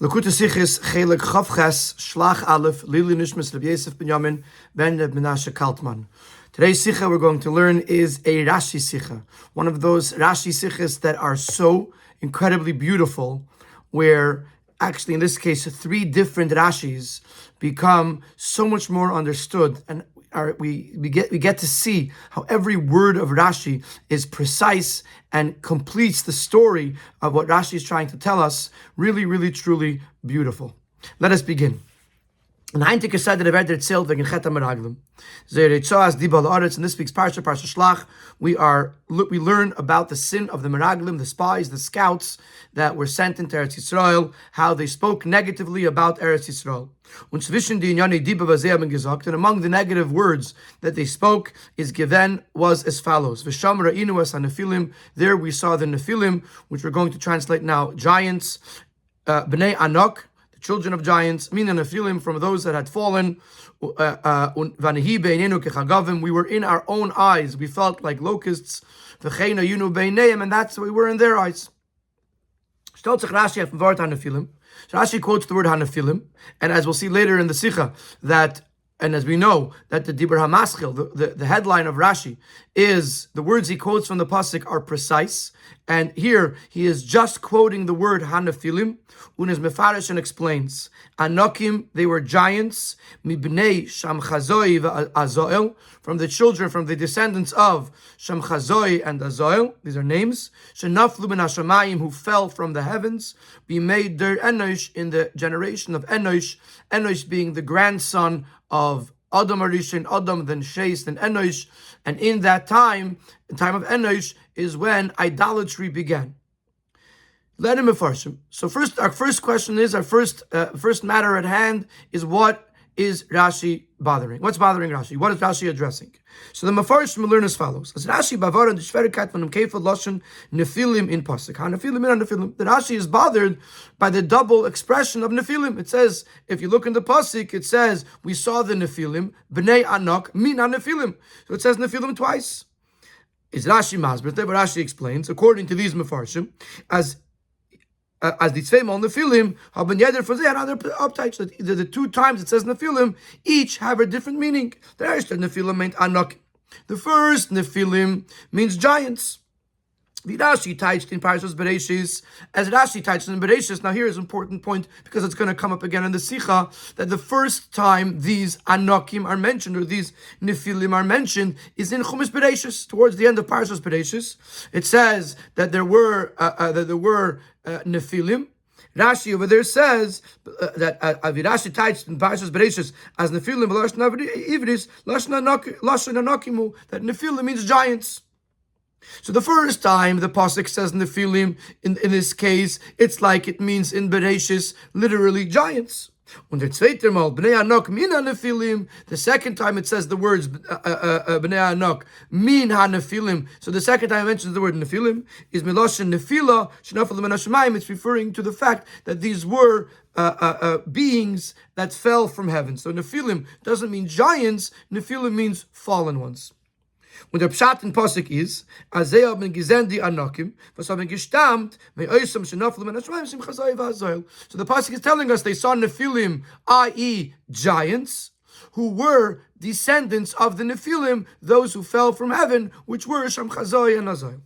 Lakuta Sichis Chelek Chavches Shelach Aleph Lili Nishmas Rabbi Yosef Binyamin Ben Menashe Kaltman. Today's Sikha we're going to learn is a Rashi Sikha, one of those Rashi Sikhas that are so incredibly beautiful, where actually in this case 3 different Rashis become so much more understood, and we get to see how every word of Rashi is precise and completes the story of what Rashi is trying to tell us. Really, really, truly beautiful. Let us begin. In this week's parsha, Parsha Shelach, we learn about the sin of the Meraglim, the spies, the scouts that were sent into Eretz Yisrael, how they spoke negatively about Eretz Yisrael. And among the negative words that they spoke was as follows. There we saw the Nephilim, which we're going to translate now, giants, Bnei Anok, children of giants, mina Nephilim, from those that had fallen. We were in our own eyes, we felt like locusts, and that's what we were in their eyes. So Rashi quotes the word Hanephilim, and as we'll see later in the Sikha, and as we know, that the Dibur HaMaschil, the headline of Rashi, is the words he quotes from the Pasuk are precise. And here he is just quoting the word Hanephilim. Unes Mefarish and explains, Anokim, they were giants, Mibnei Shamchazoi v'Azoel, from the children, from the descendants of Shamchazoi and Azoel, these are names, Shenaflu ben Hashamayim, who fell from the heavens, Bimei Der Enosh, in the generation of Enosh, Enosh being the grandson of Adam Arishin, Adam, then Shes, then Enosh, and in that time, the time of Enosh, is when idolatry began. Let him afarshim. So our first question is, our first matter at hand is, what is Rashi bothering? What's bothering Rashi? What is Rashi addressing? So the Mefarshim will learn as follows. As Rashi bavar and the Shverikat von Kefal Lashon Nephilim in Pasuk. Hanephilim and Nephilim. The Rashi is bothered by the double expression of Nephilim. It says, if you look in the Pasuk, it says, we saw the Nephilim, Bnei Anok, Mina Nephilim. So it says Nephilim twice. Is Rashi Masber? Rashi explains, according to these Mefarshim, as the Tzveimal Nephilim haben jeder for sich another uptight. So the 2 times it says Nephilim, each have a different meaning. The first Nephilim meant Anak. The first Nephilim means giants. The Rashi touched in Parshas Bereshis, as Rashi touched in Bereshis. Now here is an important point, because it's going to come up again in the Sikha, that the first time these Anokim are mentioned, or these Nephilim are mentioned, is in Chumash Bereshis, towards the end of Parshas Bereshis. It says that there were Nephilim. Rashi over there says that Rashi touched in Parshas Bereshis as Nephilim, Lashon Anokimu, that Nephilim means giants. So the first time the pasuk says Nephilim, in this case, it's like it means in Bereshis, literally giants. Und der zweite Mal, Bnei Anok min ha-Nephilim, the second time it says the words Bnei Anok min ha-Nephilim. So the second time it mentions the word Nephilim is Miloshin Nephila, Shenafel ben Hashemayim. It's referring to the fact that these were beings that fell from heaven. So Nephilim doesn't mean giants, Nephilim means fallen ones. When the Pshat in Pasuk is, Azeh ben Gizendi Anokim, was haben gestammt, me'oisam shenaflu ben Hashemayim sim chazai v'azoil. So the Pasuk is telling us they saw Nephilim, i.e. giants, who were descendants of the Nephilim, those who fell from heaven, which were Shamchazoi and Azoil.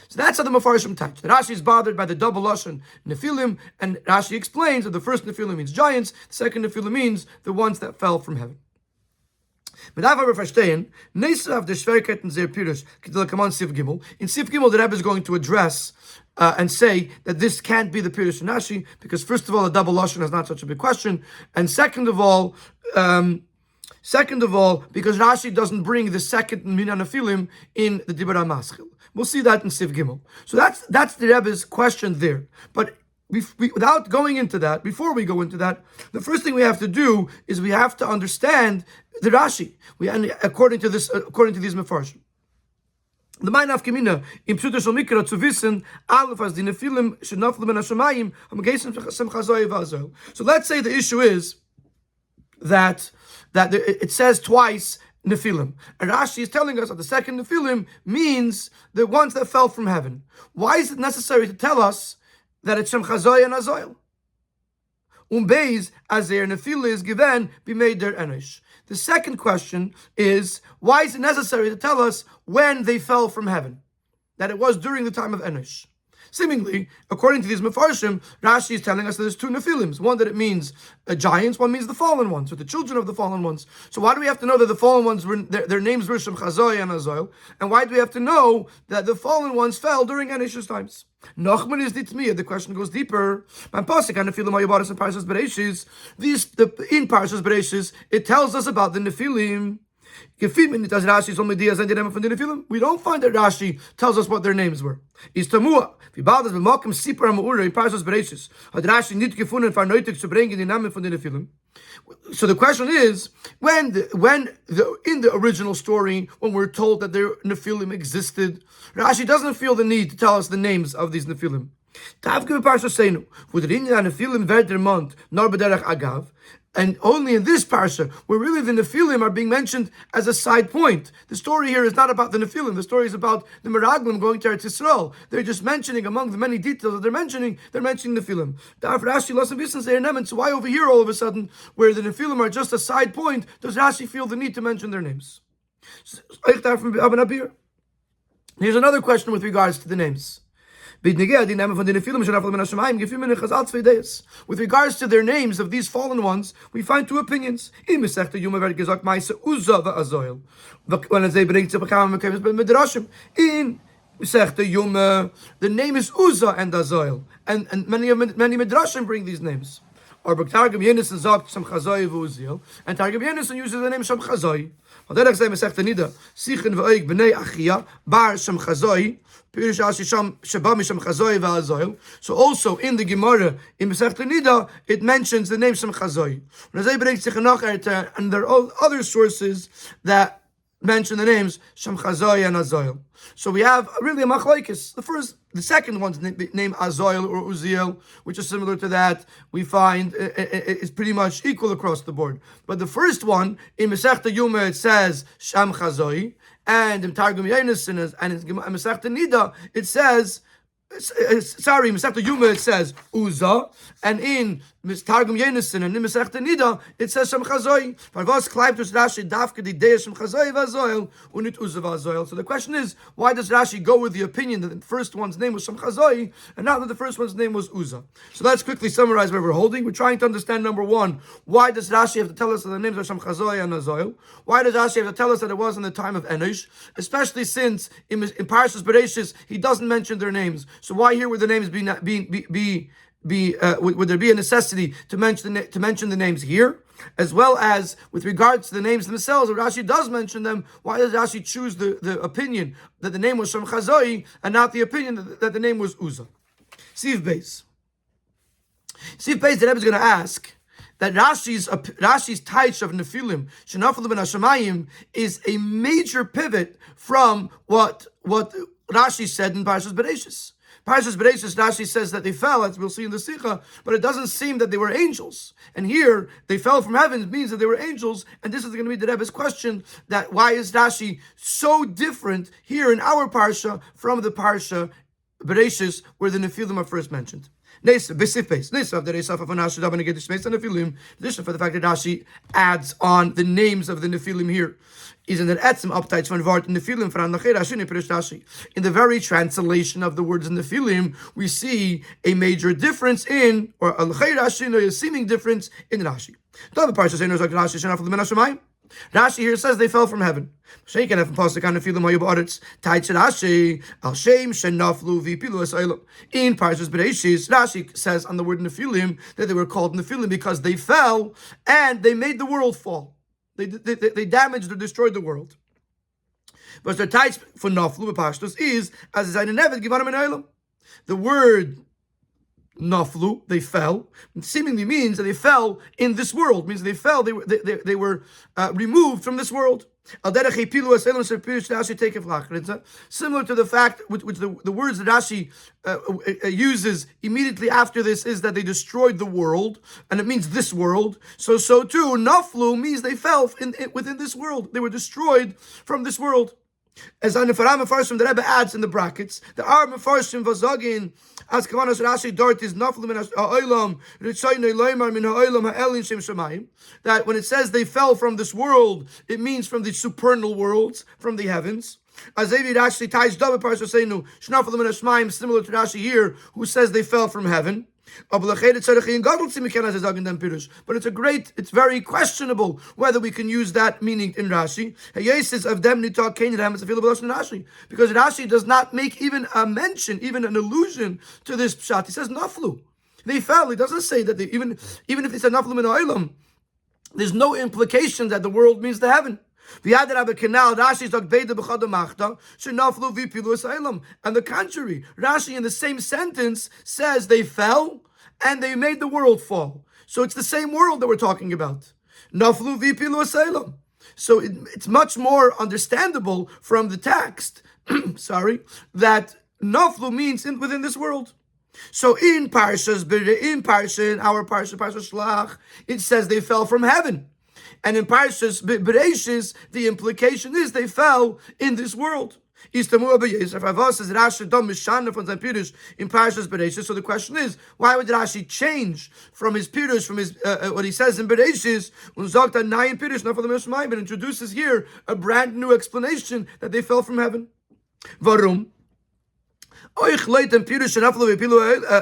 So that's how the Mefarshim touch. The Rashi is bothered by the double lashon Nephilim, and Rashi explains that the first Nephilim means giants, the second Nephilim means the ones that fell from heaven. In Sif Gimel, the Rebbe is going to address and say that this can't be the Pirush Rashi, because first of all, the double lashon is not such a big question, and second of all, because Rashi doesn't bring the second Mina Nephilim in the Dibur HaMaschil. We'll see that in Sif Gimel. So that's the Rebbe's question there. But without going into that, before we go into that, the first thing we have to do is we have to understand the Rashi. According to these Mefarshim. The Mein Afkemina in Pshuta Shel Mikra zu wissen, Aleph as die Nephilim shenaflu ben Hashemayim ham geisen Shamchazoi v'Azoil. So let's say the issue is that it says twice Nephilim. And Rashi is telling us that the second Nephilim means the ones that fell from heaven. Why is it necessary to tell us that it's Shamchazoi and Azoil? Beis as their Nephila is given be made their Enish. The second question is, why is it necessary to tell us when they fell from heaven? That it was during the time of Enish. Seemingly, according to these Mefarshim, Rashi is telling us that there's two Nephilims. One that it means giants, one means the fallen ones, or the children of the fallen ones. So why do we have to know that the fallen ones, their names were Shem Chazoi and Azoil? And why do we have to know that the fallen ones fell during Enish's times? Nachman is ditmiya. The question goes deeper. In Parshas Bereshis, it tells us about the Nephilim. We don't find that Rashi tells us what their names were. So the question is, when in the original story, when we're told that their Nephilim existed, Rashi doesn't feel the need to tell us the names of these Nephilim. And only in this parsha, where really the Nephilim are being mentioned as a side point. The story here is not about the Nephilim. The story is about the Meraglim going to Eretz Yisrael. They're just mentioning, among the many details that they're mentioning Nephilim. So why over here, all of a sudden, where the Nephilim are just a side point, does Rashi feel the need to mention their names? Here's another question with regards to the names. With regards to their names of these fallen ones, we find two opinions. In Masechta Yuma, the name is Uzzah and Azoil, and many Midrashim bring these names. Or Targum Yenison sagt Shem Chazoi v'Uziel, and Targum Yenison uses the name Shem Chazoi. Derech Zeh Masechta Nida, Sichen v'Oig b'nei Achia, bar Shem Chazoi, Pirush Rashi Sheba Mishem Chazoi v'Azoil. So also in the Gemara in Masechta Nida, it mentions the name Shem Chazoi. And there are other sources that mention the names Shem Chazoi and Azoil. So we have really a machlokes. The second one's name Azoil or Uziel, which is similar to that, we find is pretty much equal across the board. But the first one in Masechta Yuma it says Shem Chazoi, and in Targum Yenison and in Masechta Nida it says. Masechta Yuma it says Uzzah, and in Targum Yenison and in Masechta Nida it says Shem Chazoi. So the question is, why does Rashi go with the opinion that the first one's name was Shem Chazoi and not that the first one's name was Uzzah? So let's quickly summarize where we're holding. We're trying to understand, number one, why does Rashi have to tell us that the names are Shem Chazoi and Azoil? Why does Rashi have to tell us that it was in the time of Enosh, especially since in Parshas Bereshis he doesn't mention their names? So why here would the names would there be a necessity to mention the names here, as well as with regards to the names themselves? Rashi does mention them. Why does Rashi choose the opinion that the name was Shem Chazoi and not the opinion that the name was Uzzah? Siv Beis, the Rebbe is going to ask that Rashi's taich of Nephilim, Shenafalu ben Hashemayim, is a major pivot from what Rashi said in Parshas Bereshis. Parshas Bereshis, Rashi says that they fell, as we'll see in the Sikha, but it doesn't seem that they were angels. And here, they fell from heaven, it means that they were angels, and this is going to be the Rebbe's question, that why is Rashi so different here in our Parsha from the Parsha Bereshis, where the Nephilim are first mentioned. For the fact that Rashi adds on the names of the Nephilim here. In the very translation of the words in Nephilim, we see a major difference in, or a seeming difference in Rashi. Rashi here says they fell from heaven. In Parshas Bereshis, Rashi says on the word Nephilim that they were called Nephilim because they fell and they made the world fall. They damaged or destroyed the world. But their taich for Naflu Pashtus is as a nevet givanim in Eilam. The word Naflu, they fell, seemingly means that they fell in this world. Means they fell. They were removed from this world. Similar to the fact which the words that Rashi uses immediately after this is that they destroyed the world, and it means this world. So too, Naflu means they fell within this world. They were destroyed from this world. As an Farah Mefarshim, the Rebbe adds in the brackets, the Ar Mefarshim Vazagin, as Kavanas Rashi Dort is Naflim min Ha'olam, Ritzaynei Loimar min Ha'olam Ha'elin Shem Shemayim, that when it says they fell from this world, it means from the supernal worlds, from the heavens. As David actually ties double parts of saying Shnaflim min Hashmayim, similar to Rashi here, who says they fell from heaven. But it's very questionable whether we can use that meaning in Rashi. Because Rashi does not make even a mention, even an allusion to this pshat. He says naflu. They fell. He doesn't say that even if they said naflu min ha'olam, there's no implication that the world means the heaven. And the contrary, Rashi in the same sentence says they fell and they made the world fall. So it's the same world that we're talking about. So it's much more understandable from the text, that naflu means within this world. So in our Parsha Shelach, it says they fell from heaven. And in Parshas Bereshis, the implication is they fell in this world. In Parshas Bereshis, so the question is, why would Rashi change from his pirush, from his what he says in Bereshis, but introduces here a brand new explanation that they fell from heaven? Varum. Euch leiten Pirush Naflo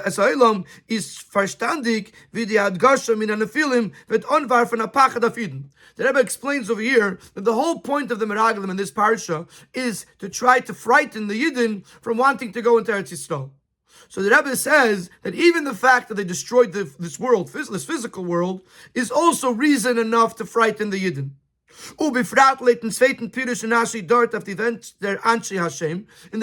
Esailom is verstandig wie die Adgasha min Nefilim wird onwarfen a Pachad Afiden. The Rebbe explains over here that the whole point of the Meraglim in this parsha is to try to frighten the Yidden from wanting to go into Eretz Yisrael. So the Rebbe says that even the fact that they destroyed this world, this physical world, is also reason enough to frighten the Yidden. In the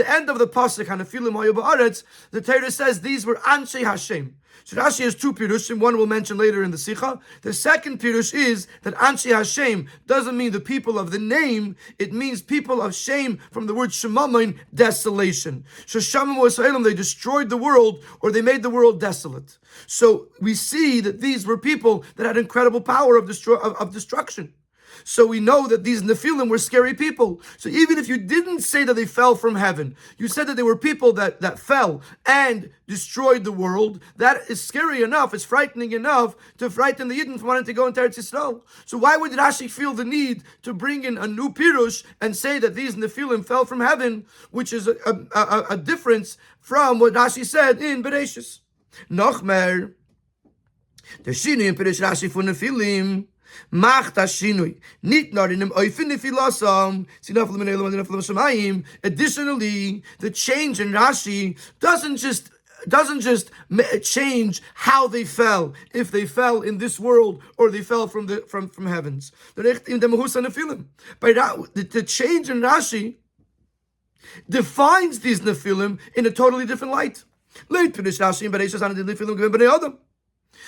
end of the pasuk, the Torah says these were Anshe Hashem. So Rashi has two pirushim. One we'll mention later in the Sikha. The second pirush is that Anshe Hashem doesn't mean the people of the name. It means people of shame from the word shemamin, desolation. So Shamim Wasa'ilam, they destroyed the world, or they made the world desolate. So we see that these were people that had incredible power of destruction. So we know that these Nephilim were scary people. So even if you didn't say that they fell from heaven, you said that they were people that fell and destroyed the world, that is scary enough, it's frightening enough to frighten the Yidden from wanting to go into Eretz Yisrael. So why would Rashi feel the need to bring in a new Pirush and say that these Nephilim fell from heaven, which is a difference from what Rashi said in Bereshis? Nochmer, the Shini in Pirush Rashi for Nephilim, macht shinui nit nur in dem Eufen Nefilasam sinafel min elam sinafel shamayim. Additionally, the change in Rashi doesn't just change how they fell, if they fell in this world or they fell from heavens. The change in Rashi defines these Nephilim in a totally different light.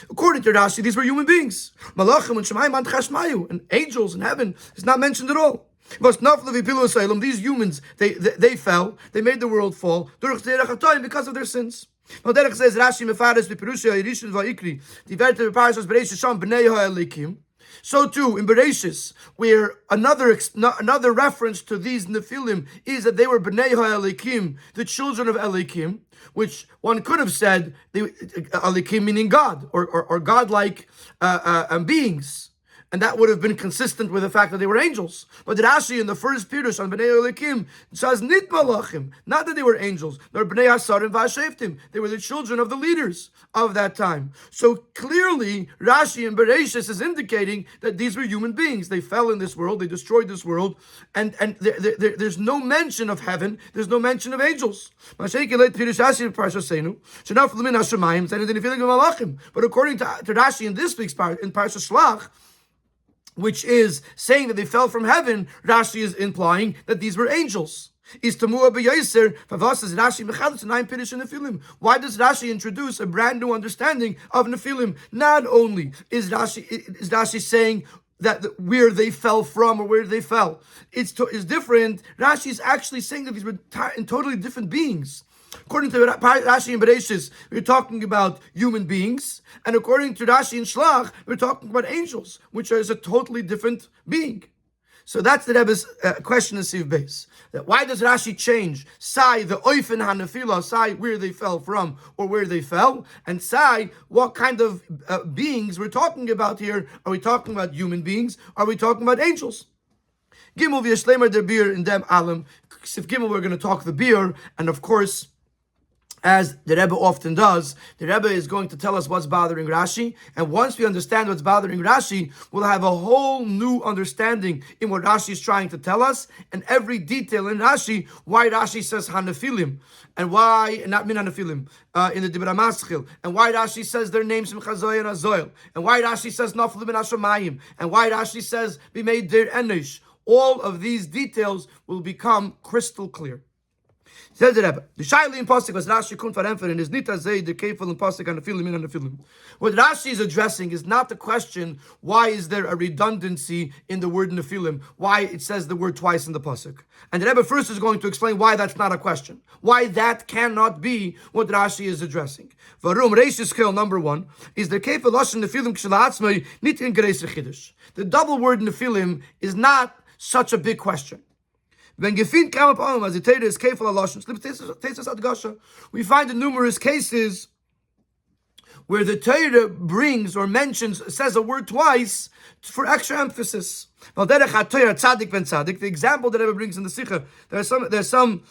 According to Rashi, these were human beings. Malachim and Shemayim and Chashmayu, and angels in heaven is not mentioned at all. These humans, they fell, they made the world fall because of their sins. Says Rashi Mefares B'Perusha Yerishin Va'ikri, Diverte B'Parashas Bereshis Sham B'nei Ha'elikim. So too in Bereshis, where another reference to these Nephilim is that they were B'nei Ha'elikim, the children of Elikim, which one could have said Elikim meaning God or godlike beings. And that would have been consistent with the fact that they were angels. But Rashi in the first Pirush on Bnei Elikim says Nit Malachim, not that they were angels, nor Bnei Hasarim V'Asheftim. They were the children of the leaders of that time. So clearly, Rashi in Bereshis is indicating that these were human beings. They fell in this world, they destroyed this world, and there's no mention of heaven, there's no mention of angels. But according to Rashi in this week's part, in Parsha Shelach, which is saying that they fell from heaven, Rashi is implying that these were angels. Why does Rashi introduce a brand new understanding of Nephilim? Not only is Rashi saying that where they fell from or where they fell, it's different. Rashi is actually saying that these were totally different beings. According to Rashi and Bereshis, we're talking about human beings, and according to Rashi and Shelach, we're talking about angels, which is a totally different being. So that's the Rebbe's question in Siv Beis. That why does Rashi change Sai the Oifen Hanafila, Sai where they fell from or where they fell, and Sai what kind of beings we're talking about here? Are we talking about human beings? Are we talking about angels? Gimel v'yashlemer der beer in dem alam. Sif Gimel we're going to talk the beer, and of course, as the Rebbe often does, the Rebbe is going to tell us what's bothering Rashi, and once we understand what's bothering Rashi, we'll have a whole new understanding in what Rashi is trying to tell us, and every detail in Rashi, why Rashi says Hanafilim, and why, not Min Hanafilim, in the Dibra Maschil, and why Rashi says their names from Chazoy and Azoil, and why Rashi says Naflim and Hashemayim, and why Rashi says be made Der Enish. All of these details will become crystal clear. Says the Rebbe, the Shaili in Pasuk was Rashi kun faremfer in his nita zay the kefil in Pasuk and the filim and the filim. What Rashi is addressing is not the question why is there a redundancy in the word nefilim, why it says the word twice in the Pasuk. And the Rebbe first is going to explain why that's not a question, why that cannot be what Rashi is addressing. Varum Reishis Kel number 1 is the kefil lashon nefilim kshelatzmei nit in gereis chidush. The double word nefilim is not such a big question. When gefin kam upon as the Torah is kefil alashon, we find in numerous cases where the Torah brings or mentions, says a word twice for extra emphasis. The example that Rabbi brings in the Sikha, there's some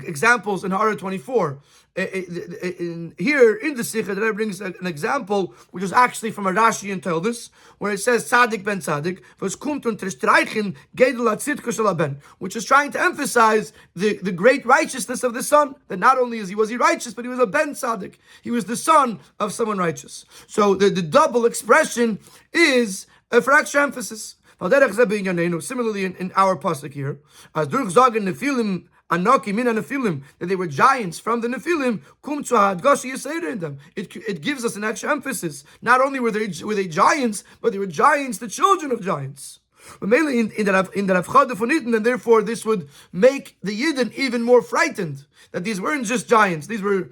examples in Hara 24. Here in the Sikha, the Rabbi brings an example which is actually from a Rashi in Toldos, where it says Tzadik ben Tzadik, which is trying to emphasize the great righteousness of the son. That not only was he righteous, but he was a ben Tzadik. He was the son of someone righteous. So the double expression is for extra emphasis. Similarly, in our pasuk here, as durch sagen Nephilim Anoki min Nephilim, that they were giants from the Nephilim, kum tzad gashi yisera in them. It gives us an extra emphasis. Not only were they giants, but they were giants, the children of giants. But mainly in the Avchada von Eden, and therefore this would make the Yidden even more frightened that these weren't just giants; these were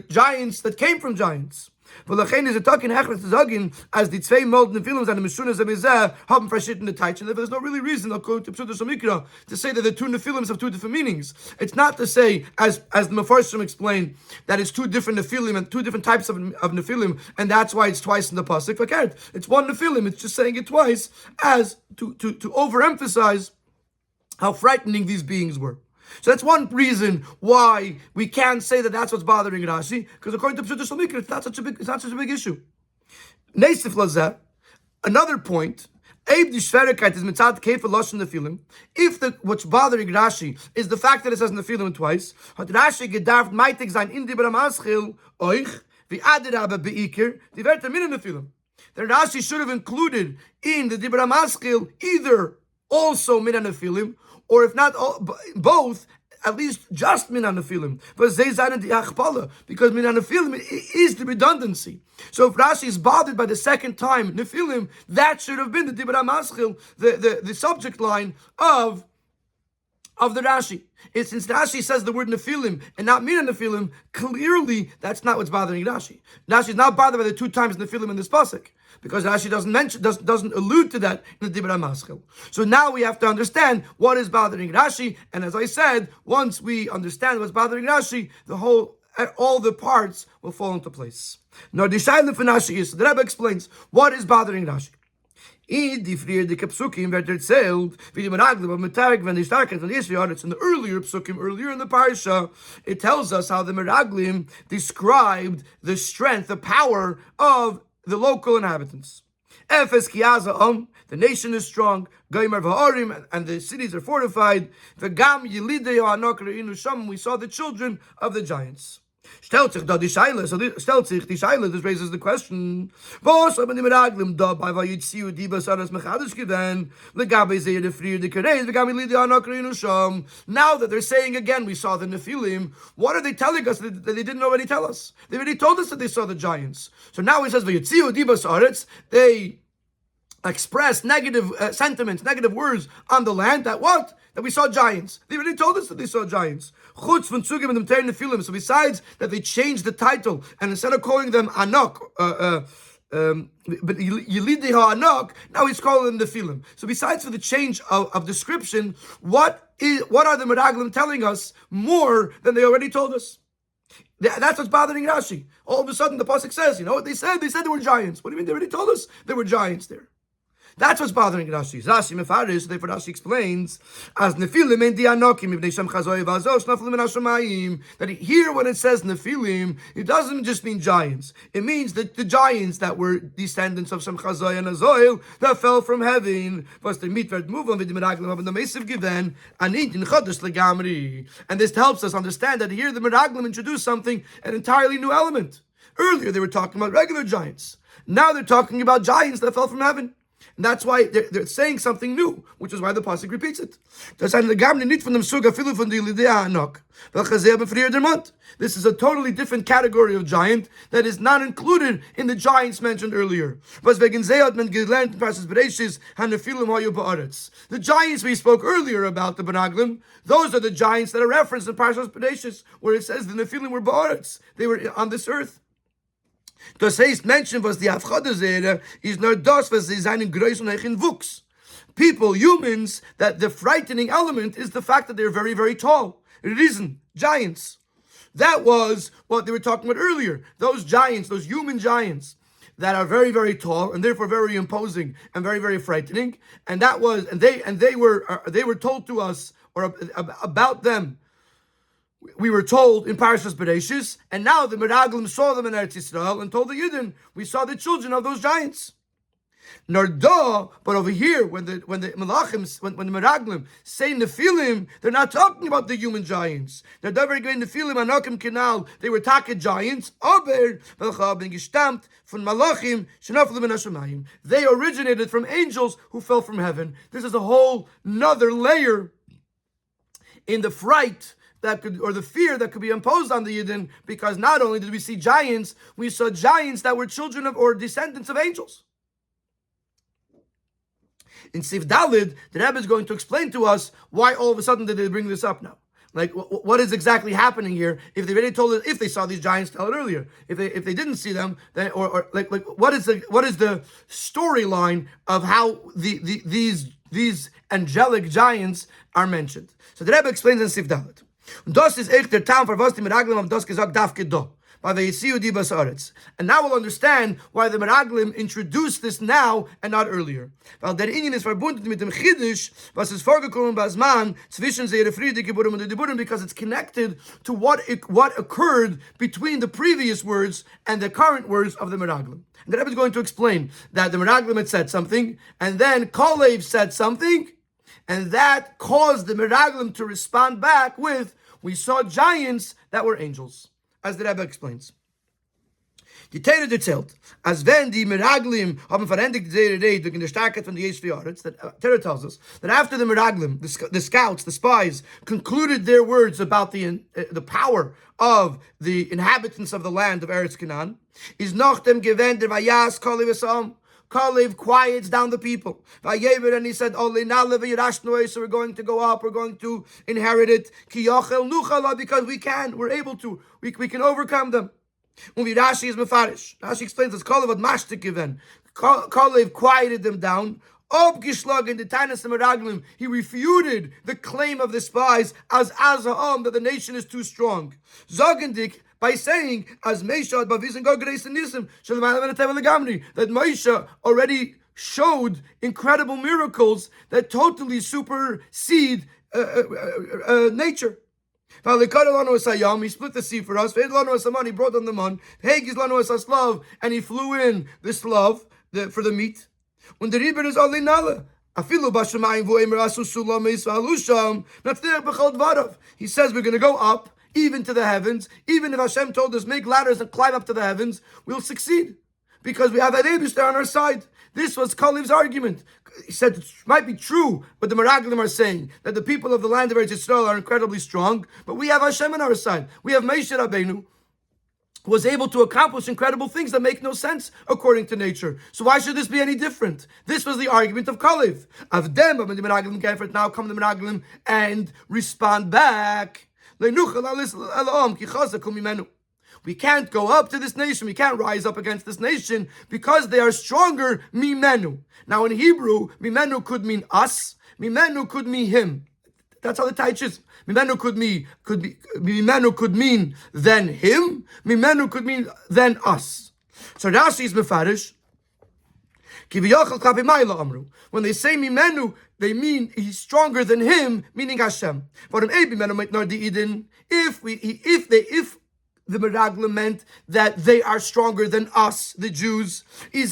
giants that came from giants. V'lachein is a talking hechlet to sagen as the zwei molten Nephilim and the Meshunas Amizeh haben verschiedene Teitchen. There's no really reason, according to Pshutos Mikra, to say that the two Nephilim have two different meanings. It's not to say, as the Mefarshim explained, that it's two different Nephilim and two different types of Nephilim, and that's why it's twice in the pasuk. Forget, it's one Nephilim. It's just saying it twice as to overemphasize how frightening these beings were. So that's one reason why we can't say that that's what's bothering Rashi, because according to Pshutos Mikra, it's not such a big issue. Neisif lazeh, another point. If what's bothering Rashi is the fact that it says Nephilim twice, Rashi gedarft meitig sein in Dibra Maschil euch wie Adirabe beikir die Werte min Nephilim. That Rashi should have included in the Dibra Maschil either also min Nephilim, or if not both, at least just min Nephilim. But they zayin the achpala, because min Nephilim is the redundancy. So if Rashi is bothered by the second time Nephilim, that should have been the Dibra Maschil, the subject line of the Rashi. Since Rashi says the word Nephilim and not min Nephilim, clearly that's not what's bothering Rashi. Rashi is not bothered by the two times Nephilim in this pasuk, because Rashi doesn't allude to that in the Dibra Maschil. So now we have to understand what is bothering Rashi, and as I said, once we understand what's bothering Rashi, all the parts will fall into place. Now the Shaila for Rashi is, the Rebbe explains what is bothering Rashi. In the earlier psukim, earlier in the parsha, it tells us how the Meraglim described the strength, the power of the local inhabitants. The nation is strong, and the cities are fortified. We saw the children of the giants. This raises the question: now that they're saying again, we saw the Nephilim, what are they telling us that they didn't already tell us? They already told us that they saw the giants. So now he says, they express negative sentiments, negative words on the land. That what? That we saw giants. They already told us that they saw giants. So besides that they changed the title, and instead of calling them Anok, But Yelidei Ha'anok, now he's calling them Nephilim. So besides for the change of description, what are the Meraglim telling us more than they already told us? That's what's bothering Rashi. All of a sudden the pasuk says, you know what they said? They said they were giants. What do you mean? They already told us there were giants there. That's what's bothering Rashi. Rashi mefarish, therefore Rashi explains, as Nephilim and Dianokim, ibnei Shem Chazoy Vazos, Nephilim and Hashemayim, that here when it says Nephilim, it doesn't just mean giants. It means that the giants that were descendants of Shem Chazoy and Azoil that fell from heaven, was the mitverd move on with the Meraglim of the Mesiv given, and in Chodesh legamri. And this helps us understand that here the Meraglim introduced something, an entirely new element. Earlier they were talking about regular giants. Now they're talking about giants that fell from heaven. And that's why they're saying something new, which is why the pasuk repeats it. This is a totally different category of giant that is not included in the giants mentioned earlier. The giants we spoke earlier about, the Benaglim, those are the giants that are referenced in Parshas Bereshis, where it says the Nephilim were ba'aretz. They were on this earth. Das heißt, Menschen, was die Avchada sehen, is nur das, was sie seinen Größen in Wuchs. People, humans, that the frightening element is the fact that they're very, very tall. Riesen, giants. That was what they were talking about earlier. Those giants, those human giants that are very, very tall and therefore very imposing and very, very frightening. And that was, and they were told to us, or about them, we were told in Parashas Bereshis, and now the Meraglim saw them in Eretz Yisrael and told the Yidden, we saw the children of those giants. Narda, but over here, when the Malachim, when the Meraglim say Nephilim, they're not talking about the human giants. They're very great Nephilim, Anokim Canal, they were Taka giants, aber, welche gestammt von Malachim, Shenaflim and Hashemayim. They originated from angels who fell from heaven. This is a whole nother layer in the fright that could, or the fear that could be imposed on the Yidden, because not only did we see giants, we saw giants that were children of, or descendants of angels. In Sif Dalid, the Rebbe is going to explain to us why all of a sudden did they bring this up now. Like, what is exactly happening here? If they already told us, if they saw these giants, tell it earlier. If they didn't see them, then or like what is the storyline of how these angelic giants are mentioned? So the Rebbe explains in Sif Dalid. Das ist echt der Tam, für was die Meraglim haben das gesagt, darf do. And now we'll understand why the Meraglim introduced this now and not earlier. Weil der Inyan ist verbunden mit dem Chiddush, was ist vorgekommen bei Zman, zwischen Zeire Friede Geburim und Diburim, because it's connected to what occurred between the previous words and the current words of the Meraglim. And the Rebbe is going to explain that the Meraglim had said something, and then Kalev said something, and that caused the Meraglim to respond back with, we saw giants that were angels, as the Rebbe explains. Die Teire erzählt, als wenn die Meraglim haben verendigt diese Rede in der Starkheit von die Yeshviaretz, that Teire tells us that after the Meraglim, the scouts, the spies, concluded their words about the power of the inhabitants of the land of Eretz Canaan, is noch dem Gewend der Vayas Kalev Esam. Kalev quiets down the people. And he said, so we're going to go up, we're going to inherit it. Because we're able to, we can overcome them. Rashi is mefarish. Rashi explains this. Kalev quieted them down. In the Tainus Meraglim, he refuted the claim of the spies as Azaham that the nation is too strong. Zogendik, by saying, as Moshe that Moshe already showed incredible miracles that totally supersede nature. He split the sea for us. He brought on the man. And he flew in the slav for the meat. When the river is all in Nala. He says we're going to go up, even to the heavens. Even if Hashem told us, make ladders and climb up to the heavens, we'll succeed. Because we have an Eibishter on our side. This was Kalev's argument. He said it might be true, but the Meraglim are saying that the people of the land of Eretz Yisrael are incredibly strong, but we have Hashem on our side. We have Moshe Rabbeinu, who was able to accomplish incredible things that make no sense according to nature. So why should this be any different? This was the argument of Kalev. Of them, but the Meraglim came for it. Now come the Meraglim and respond back. We can't go up to this nation. We can't rise up against this nation because they are stronger mimenu. Now in Hebrew, mimenu could mean us. Mimenu could mean him. That's how the taich is. Mimenu could mean then him. Mimenu could mean then us. So Rashi is mefarish. When they say mimenu, they mean he's stronger than him, meaning Hashem. If the Meraglim meant that they are stronger than us, the Jews, then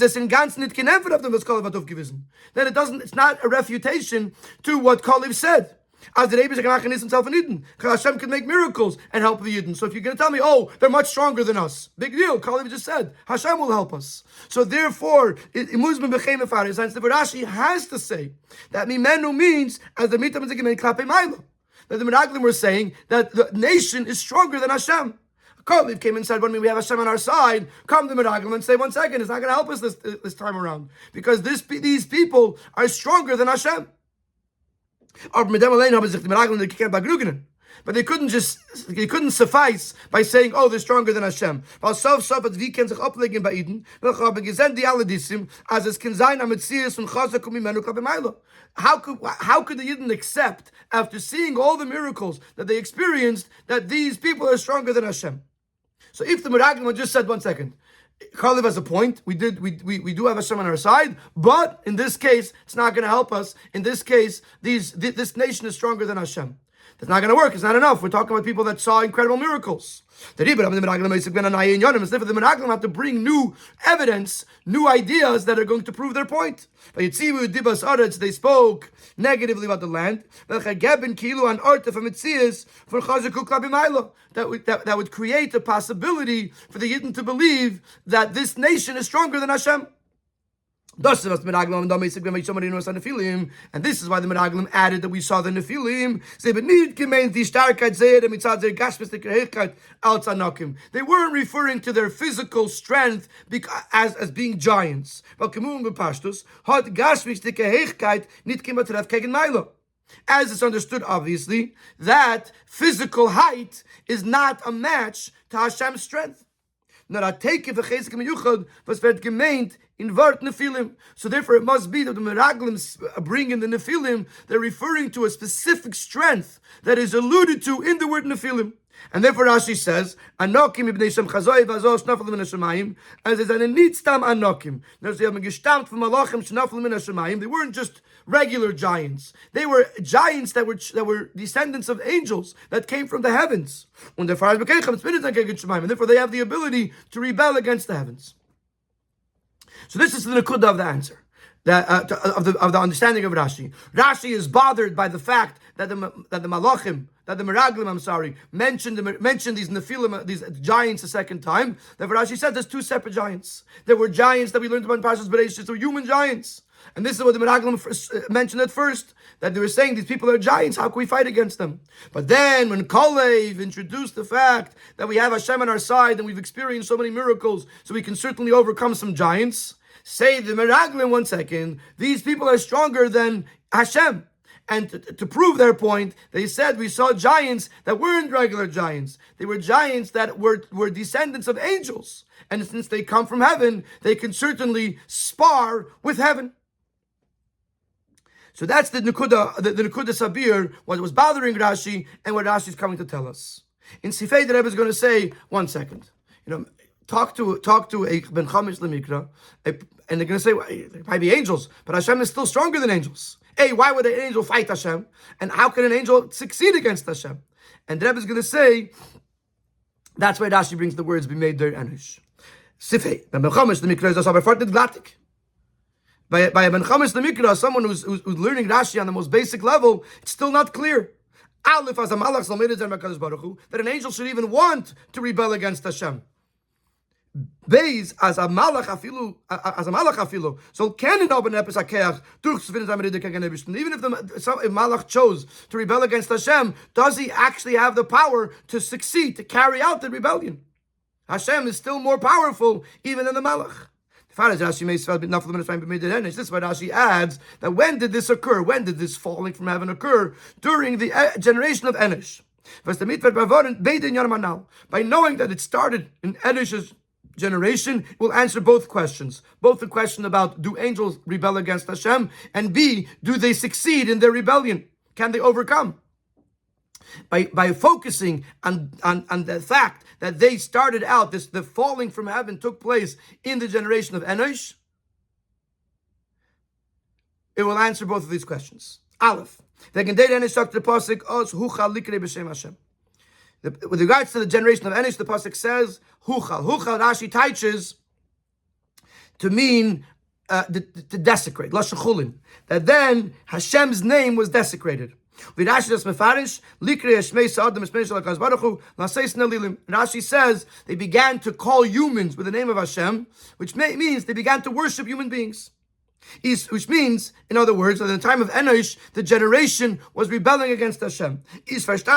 it's not a refutation to what Kalev said. As the Rabbi himself in Eden, Hashem can make miracles and help the Eden. So if you're going to tell me, oh, they're much stronger than us, big deal. Kalev just said Hashem will help us. So therefore, the Rashi has to say that Mimenu means as the Mitam that the Meraglim were saying that the nation is stronger than Hashem. Kalev came and said, when we have Hashem on our side, come to Meraglim and say, 1 second, it's not going to help us this time around because these people are stronger than Hashem. But they couldn't suffice by saying, oh, they're stronger than Hashem. How could the Yidden accept, after seeing all the miracles that they experienced, that these people are stronger than Hashem? So if the Meraglim had just said, 1 second, Kalev has a point. We do have Hashem on our side, but in this case, it's not going to help us. In this case, this nation is stronger than Hashem. That's not going to work. It's not enough. We're talking about people that saw incredible miracles. The Meraglim have to bring new evidence, new ideas that are going to prove their point. They spoke negatively about the land. That would create a possibility for the Yidden to believe that this nation is stronger than Hashem. And this is why the Meraglim added that we saw the Nephilim. They weren't referring to their physical strength as being giants. As it's understood, obviously, that physical height is not a match to Hashem's strength. So therefore it must be that the Meraglim bring in the Nephilim, they're referring to a specific strength that is alluded to in the word Nephilim. And therefore Rashi says, Anokim ibnei Shem chazoi v'azos shnafel min hashemayim, as is an nitztam Anokim. They weren't just regular giants. They were giants that were descendants of angels that came from the heavens. And therefore they have the ability to rebel against the heavens. So this is the Nakuda of the answer. Of the understanding of Rashi. Rashi is bothered by the fact that the Meraglim, mentioned these Nephilim, these giants a second time. Therefore Rashi said there's two separate giants. There were giants that we learned about in Parshas Bereshit, they were human giants. And this is what the Meraglim mentioned at first, that they were saying these people are giants, how can we fight against them? But then when Kalev introduced the fact that we have Hashem on our side and we've experienced so many miracles, so we can certainly overcome some giants, say the Meraglim, 1 second, these people are stronger than Hashem. And to prove their point, they said we saw giants that weren't regular giants. They were giants that were descendants of angels. And since they come from heaven, they can certainly spar with heaven. So that's the Nekuda Sabir, what was bothering Rashi and what Rashi is coming to tell us. In Sifei, the Rebbe is going to say, 1 second, talk to a Ben Chamish Lemikra, and they're going to say, well, they might be angels, but Hashem is still stronger than angels. Hey, why would an angel fight Hashem? And how can an angel succeed against Hashem? And the Rebbe is going to say, that's why Rashi brings the words, be made der anish. Sifei, Ben Chamish Lemikra is also befartet glatik. By a Ben Chamish Lemikra, someone who's learning Rashi on the most basic level, it's still not clear. Aleph as a malach that an angel should even want to rebel against Hashem. Beis as a malach afilu. So can it open episakeach even if if malach chose to rebel against Hashem, does he actually have the power to succeed, to carry out the rebellion? Hashem is still more powerful even than the malach. This is why Rashi adds that when did this occur? When did this falling from heaven occur? During the generation of Enosh. By knowing that it started in Enish's generation, will answer both questions. Both the question about, do angels rebel against Hashem? And B, do they succeed in their rebellion? Can they overcome? By focusing on the fact that they started out, the falling from heaven took place in the generation of Enosh, it will answer both of these questions. Aleph. With regards to the generation of Enosh, the pasuk says Huchal. Huchal, Rashi teaches to mean to desecrate. That then Hashem's name was desecrated. Rashi says they began to call humans with the name of Hashem, which means they began to worship human beings. Which means, in other words, at the time of Enosh, the generation was rebelling against Hashem. So it's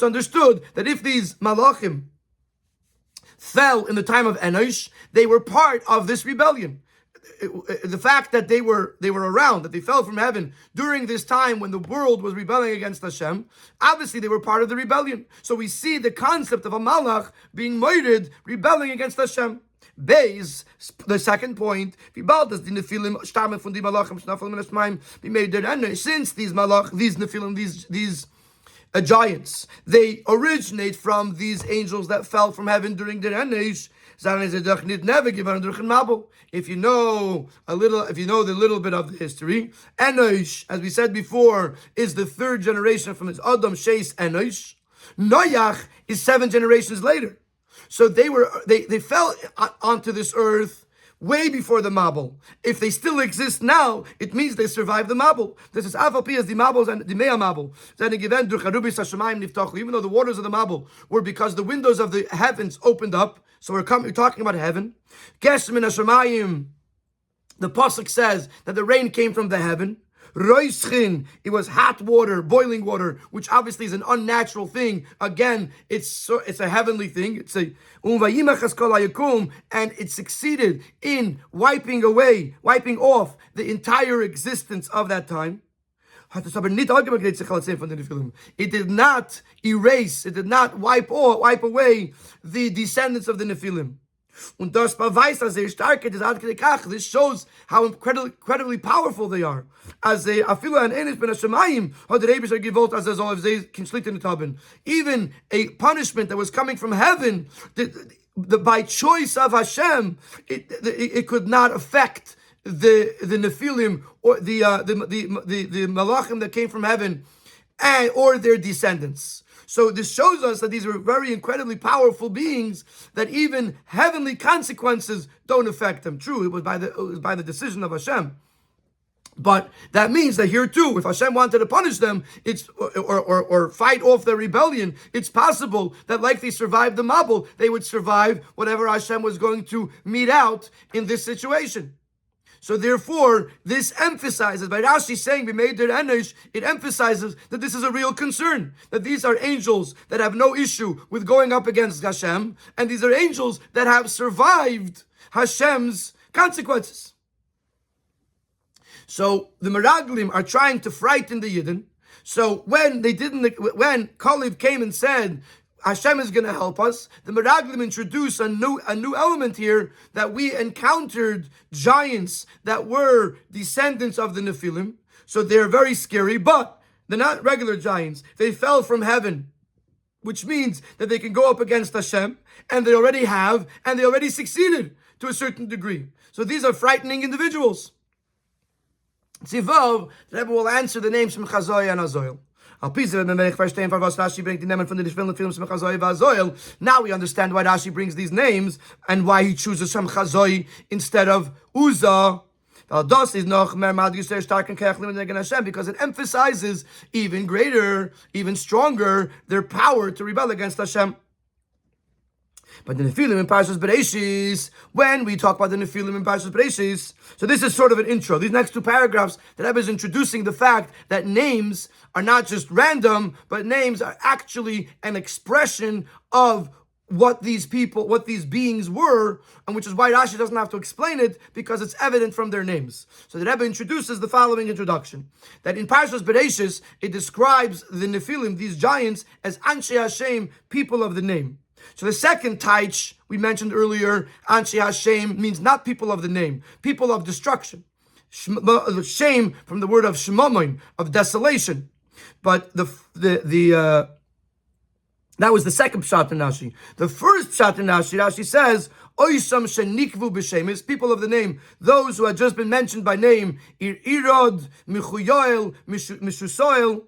understood that if these malachim fell in the time of Enosh, they were part of this rebellion. The fact that they were around, that they fell from heaven during this time when the world was rebelling against Hashem, obviously they were part of the rebellion. So we see the concept of a malach being murdered, rebelling against Hashem. Beis, the second point, since these malach, these nephilim, these giants, they originate from these angels that fell from heaven during the Enosh. If you know the little bit of the history, Enosh, as we said before, is the third generation from his Adam Sheis Enosh. Noach is 7 generations later. So they fell onto this earth way before the Mabul. If they still exist now, it means they survived the Mabul. This is Afalpi as the Mabul and the Mea Mabul. Even though the waters of the Mabul were because the windows of the heavens opened up. So we're talking about heaven. The pasuk says that the rain came from the heaven. Roischin, it was hot water, boiling water, which obviously is an unnatural thing. Again, it's a heavenly thing. And it succeeded in wiping off the entire existence of that time. It did not erase, it did not wipe away the descendants of the Nephilim. This shows how incredibly powerful they are. Even a punishment that was coming from heaven, by choice of Hashem, it could not affect the Nephilim or the Malachim that came from heaven, or their descendants. So this shows us that these are very incredibly powerful beings, that even heavenly consequences don't affect them. True, it was by the decision of Hashem. But that means that here too, if Hashem wanted to punish them, or fight off their rebellion, it's possible that like they survived the Mabul, they would survive whatever Hashem was going to mete out in this situation. So therefore, this emphasizes, by Rashi saying, it emphasizes that this is a real concern, that these are angels that have no issue with going up against Hashem, and these are angels that have survived Hashem's consequences. So the Meraglim are trying to frighten the Yidden. So when Kalev came and said, Hashem is going to help us, the Meraglim introduce a new element here, that we encountered giants that were descendants of the Nephilim. So they're very scary, but they're not regular giants. They fell from heaven, which means that they can go up against Hashem, and they already have, and they already succeeded to a certain degree. So these are frightening individuals. Tzivav, the Rebbe will answer the names from Chazoi and Azoil. Now we understand why Rashi brings these names and why he chooses from Chazoi instead of Uzzah. Because it emphasizes even greater, even stronger, their power to rebel against Hashem. But the Nephilim in Parshas Bereishis, when we talk about the Nephilim in Parshas Bereishis, so this is sort of an intro. These next 2 paragraphs, the Rebbe is introducing the fact that names are not just random, but names are actually an expression of what these beings were, and which is why Rashi doesn't have to explain it, because it's evident from their names. So the Rebbe introduces the following introduction, that in Parshas Bereishis, it describes the Nephilim, these giants, as Anshe Hashem, people of the name. So the second taich we mentioned earlier, Anshe Hashem, means not people of the name, people of destruction. Shame from the word of Shemomoin, of desolation. But that was the second pshat in Rashi. The first pshat in Rashi says, Oisam shenikvu b'shem, is people of the name, those who had just been mentioned by name, Irod, Michuyoel, Misushoel,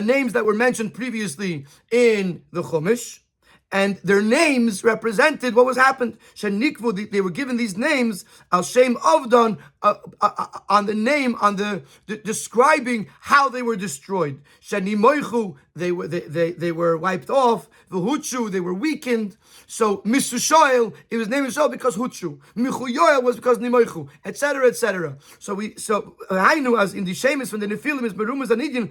names that were mentioned previously in the Chumash. And their names represented what was happened. Shenikvu, they were given these names al shem avdon, on the name, on the describing how they were destroyed. Shenimoichu, they were wiped off. V'huchu, they were weakened. So Misushoel, it was named Misushoel because Huchu. Michuyoel was because Nimoichu, etc., etc. So Hainu, as in the Shemis from the Nephilim is Merumas and Idin,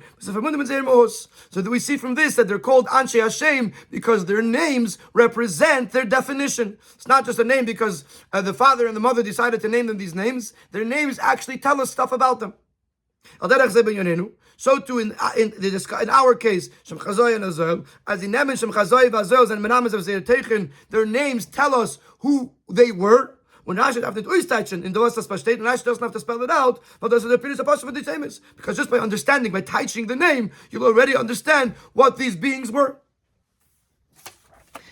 so that we see from this that they're called Anshe Hashem because their names represent their definition. It's not just a name because the father and the mother decided to name them these names. Their names actually tell us stuff about them. So too in our case, Shem Chazoi and Azel, as in Nemen Shem Chazoi v'Azel and Menames of Zeir Teichen, their names tell us who they were. When Rashi have to Uistaichen in the Wasas Pashteit, and Rashi doesn't have to spell it out, but those are the previous apostles for the Shemis. Because just by understanding, by teaching the name, you'll already understand what these beings were.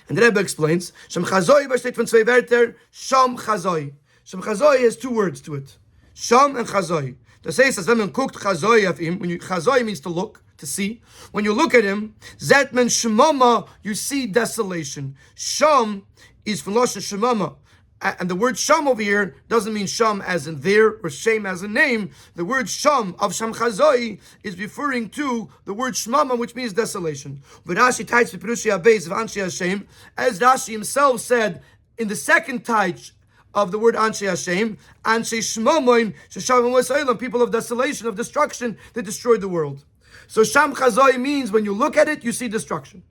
And the Rebbe explains, Shem Chazoi besteht von zwei Wörter, Shem Chazoi. Shem Chazoi has two words to it. Shem and Chazoi. Das heißt, dass wenn man guckt Chazoi auf ihm, when you, Chazoi means to look, to see. When you look at him, Zet men Shemama, you see desolation. Shem is from Lashon Shemama. And the word Sham over here doesn't mean Sham as in there or Shem as a name. The word Sham of Sham Chazoi is referring to the word Shmama, which means desolation. But Rashi types the Perushia base of Anshe Hashem, as Rashi himself said in the second taich of the word Anshe Hashem, Anshe Shmomoim, Sheshavim Wasailam, people of desolation, of destruction, that destroyed the world. So Sham Chazoi means when you look at it, you see destruction.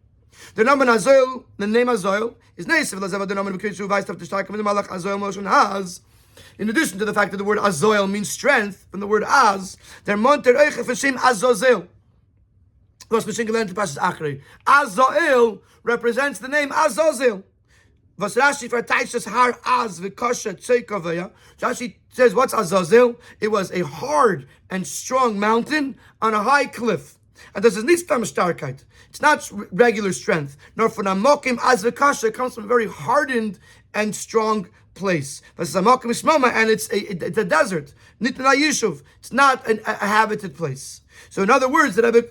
The name Azoil, the name Azoil, is Neisiv, the name of the Vice of the Shtak of the Malach Azoil Motion has. In addition to the fact that the word Azoil means strength, from the word Az, there Monter Eichef Hashem Azozel. Azoil represents the name Azozel. Was Rashi for Taishas Har Az Vikosha Tseikavaya. Rashi says, what's Azazel? It was a hard and strong mountain on a high cliff. And this is Nistam Starkheit. It's not regular strength. Nor for Namokim Az Vikosha, it comes from a very hardened and strong place. But Namokim Shmama, and it's a desert. Nitna Yishuv. It's not a habited place. So in other words, that Rebbe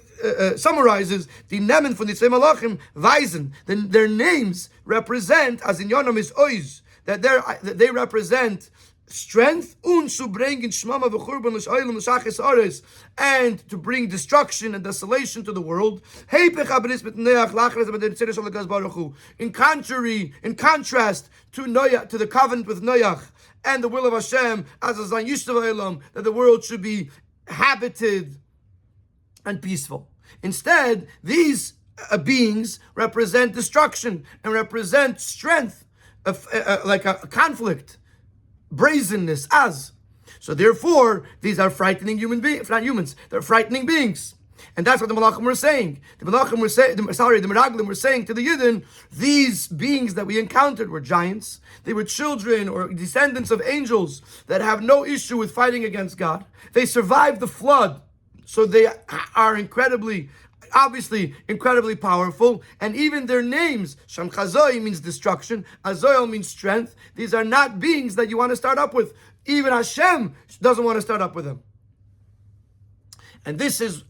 summarizes the Nemen from the Tzei Malachim, Weisen, their names represent, as in Yonam is Oiz, that they represent strength, and to bring destruction and desolation to the world. In contrast to Noach, to the covenant with Noach and the will of Hashem, as a Zayin Yishtav that the world should be habited and peaceful. Instead, these beings represent destruction and represent strength, like a conflict, brazenness, as. So therefore, these are frightening human beings, not humans, they're frightening beings. And that's what the Malachim were saying. The Meraglim were saying to the Yidden, these beings that we encountered were giants. They were children or descendants of angels that have no issue with fighting against God. They survived the flood. So they are obviously incredibly powerful, and even their names, Sham Chazoi means destruction, Azoil means strength. These are not beings that you want to start up with. Even Hashem doesn't want to start up with them. And this is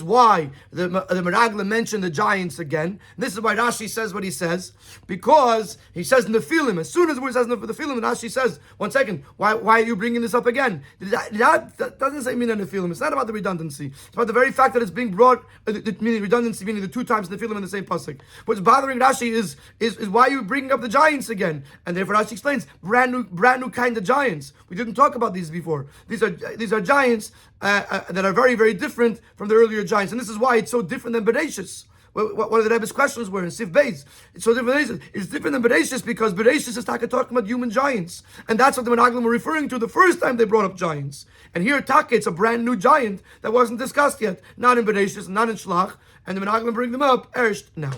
why the Meraglim mentioned the giants again. This is why Rashi says what he says, because he says Nephilim. As soon as the word says Nephilim, Rashi says, 1 second, why are you bringing this up again? That doesn't say mean Nephilim. It's not about the redundancy. It's about the very fact that it's being brought, meaning redundancy, meaning the two times Nephilim in the same pasuk. What's bothering Rashi is why are you bringing up the giants again? And therefore Rashi explains brand new kind of giants. We didn't talk about these before. These are giants that are very, very different from the earlier giants. And this is why it's so different than Bereshis. one of the Rebbe's questions were in Sif Beis. It's so different. It's different than Bereshis because Bereshis is talking about human giants, and that's what the Menaglim were referring to the first time they brought up giants. And here, Taka, it's a brand new giant that wasn't discussed yet, not in Bereshis, not in Shelach, and the Menaglim bring them up erst now.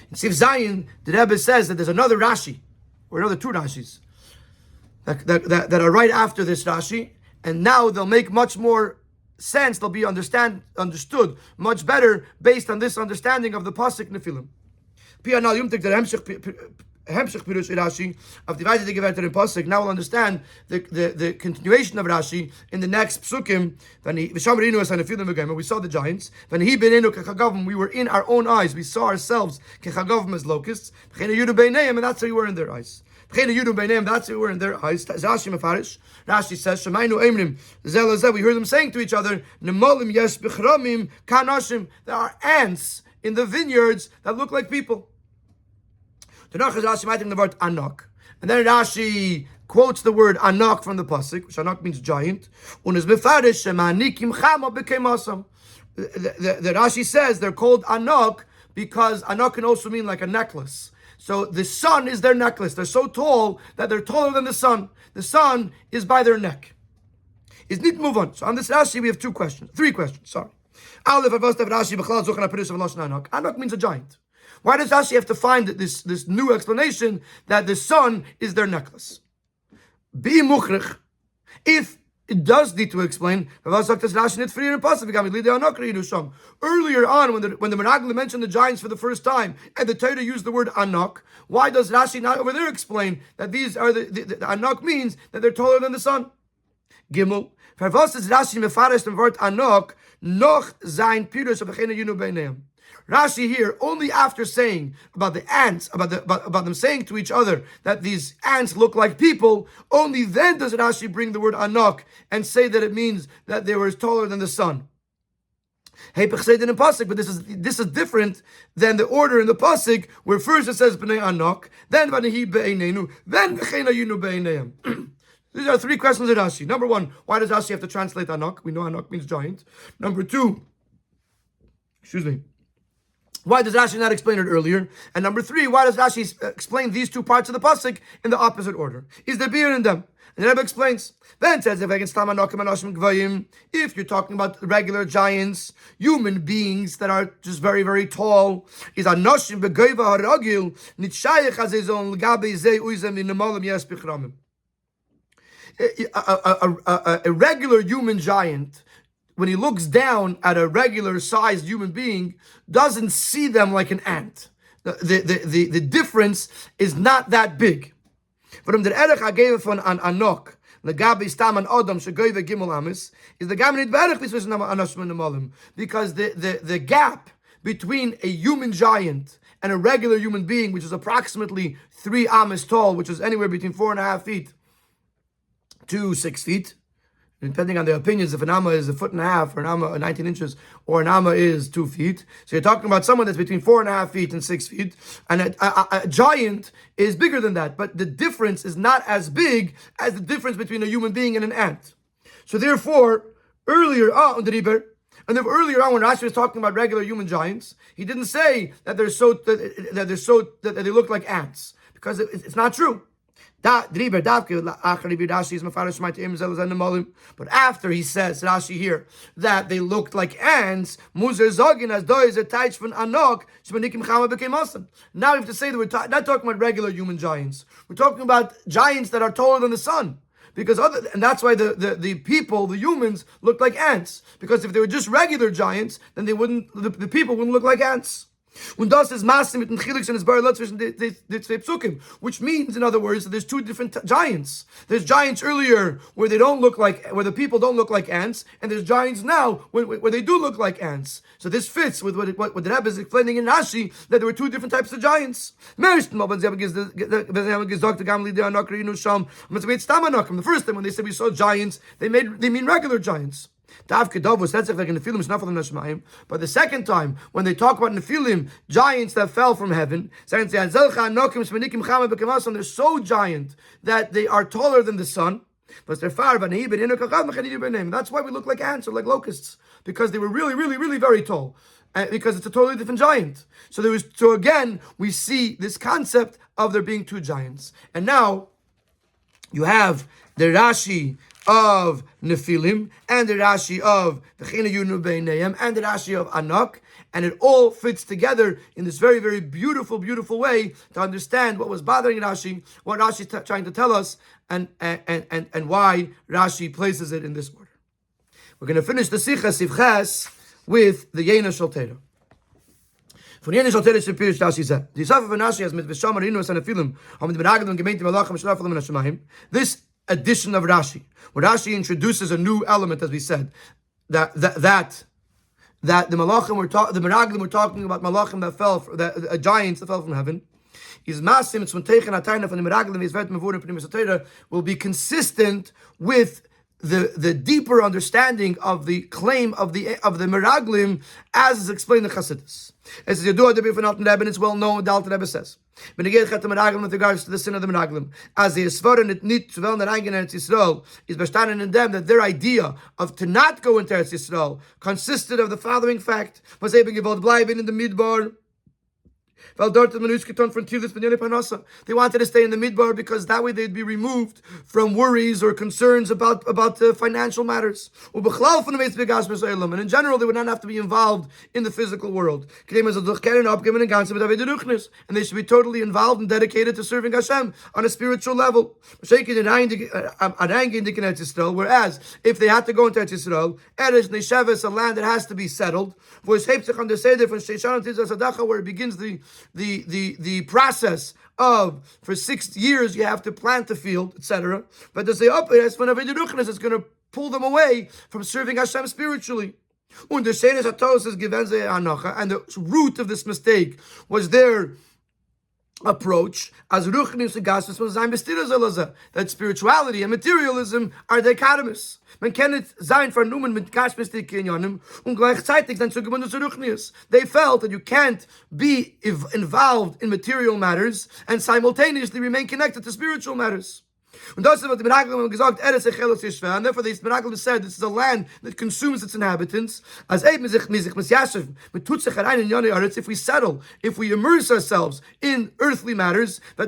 In Sif Zayin, the Rebbe says that there's another Rashi, or another two Rashis, that are right after this Rashi, and now they'll make much more sense, they'll be understood much better based on this understanding of the Pasuk Nefilim. Pianal Yumtik der Hemshech Pirush Rashi of the Vaizah Geverter in Pasuk. Now we'll understand the continuation of Rashi in the next Psukim. We saw the giants. We were in our own eyes. We saw ourselves as locusts. And that's how we were in their eyes. That's who were in their eyes. Rashi says, we heard them saying to each other, there are ants in the vineyards that look like people. And then Rashi quotes the word anak from the pasuk, which anak means giant. The Rashi says they're called anak because anak can also mean like a necklace. So the sun is their necklace. They're so tall that they're taller than the sun. The sun is by their neck. Is need to move on. So on this Rashi we have three questions. Anak means a giant. Why does Rashi have to find this new explanation that the sun is their necklace? If it does need to explain, earlier on when the Menaglim mentioned the giants for the first time and the Torah used the word anak, why does Rashi not over there explain that these are the anak means that they're taller than the sun? Gimel. Rashi here, only after saying about the ants, about them saying to each other that these ants look like people, only then does Rashi bring the word anak and say that it means that they were taller than the sun. But this is different than the order in the pasuk where first it says b'nei anak, then b'nehi be'einenu, then b'cheinayinu be'eineyim. These are three questions of Rashi. Number one, why does Rashi have to translate anak? We know anak means giant. Number two, why does Rashi not explain it earlier? And number three, why does Rashi explain these two parts of the pasuk in the opposite order? Is there beer in them? And the Rebbe explains. Then it says, if you're talking about regular giants, human beings that are just very, very tall, is anoshim begoiva haragil nitshayach hazezon l'gabe zei uizem ninamolim yes bichramim. A regular human giant, when he looks down at a regular sized human being, doesn't see them like an ant. The difference is not that big. From the erech I gave von an anok, legabe stam an adam shegoyve gimel amis, is the gaminit berech bis anashman nemalim, because the gap between a human giant and a regular human being, which is approximately 3 amis tall, which is anywhere between 4.5 feet to 6 feet, depending on the opinions, if an amma is 1.5 feet, or an amma 19 inches, or an amma is 2 feet. So you're talking about someone that's between 4.5 feet and 6 feet, and a giant is bigger than that, but the difference is not as big as the difference between a human being and an ant. So therefore, earlier on, when Rashi was talking about regular human giants, he didn't say that they look like ants, because it's not true. But after he says, Rashi here, that they looked like ants, now we have to say that we're not talking about regular human giants. We're talking about giants that are taller than the sun. And that's why the people, the humans, looked like ants. Because if they were just regular giants, then the people wouldn't look like ants. Und das ist Masse mit den Chileks und es Barla zwischen the zwei Psukim, which means, in other words, that there's two different giants. There's giants earlier where the people don't look like ants, and there's giants now where they do look like ants. So this fits with what the Rebbe is explaining in Rashi, that there were two different types of giants. The first time when they said we saw giants, they mean regular giants. But the second time, when they talk about Nephilim, giants that fell from heaven, they're so giant that they are taller than the sun. That's why we look like ants or like locusts, because they were really, really, really very tall. Because it's a totally different giant. So again, we see this concept of there being two giants. And now you have the Rashi of Nephilim, and the Rashi of V'china Yunu Beinayim, and the Rashi of Anak, and it all fits together in this very, very beautiful, beautiful way to understand what was bothering Rashi, what Rashi is trying to tell us, and why Rashi places it in this order. We're going to finish the Sicha Sivches with the Yena Shaltera. Von Yena Shaltera Shapir Rashi said, "The Yisaf of Rashi has mit V'shamar Inus and Nephilim, Hamid Benagdim and Gemeint Malachim Shlafim and Hashemayim." This addition of Rashi, where Rashi introduces a new element, as we said, that the Malachim were the Meraglim were talking about Malachim that fell, giants that fell from heaven. Is masim it's when taken a time from the Meraglim is vet mevurim pnei Sotera will be consistent with the deeper understanding of the claim of the Meraglim, as is explained in Chassidus. As you do the Bifan Alten Rebbe, it's well known what the Alten Rebbe says. When you get the Meraglim with regards to the sin of the Meraglim, as the Yisvarin it need to well in Eretz Yisrael is bestanden in them that their idea of to not go into Eretz Yisrael consisted of the following fact: was able to bleiben in the Midbar. They wanted to stay in the Midbar because that way they'd be removed from worries or concerns about financial matters. And in general, they would not have to be involved in the physical world. And they should be totally involved and dedicated to serving Hashem on a spiritual level. Whereas if they had to go into Eretz Yisrael, Eretz Nesheva is a land that has to be settled. Where it begins the process of, for 6 years you have to plant the field, etc. But to say up it's going to pull them away from serving Hashem spiritually. And the root of this mistake was their approach as that spirituality and materialism are dichotomous. Man kann nicht sein vernommen mit Gashmistik in Yonim und gleichzeitig dann zu gebunden zu Ruchnius. They felt that you can't be involved in material matters and simultaneously remain connected to spiritual matters. And das ist what the Meraglim haben gesagt, and therefore the Meraglim said this is a land that consumes its inhabitants. As if we settle, if we immerse ourselves in earthly matters, we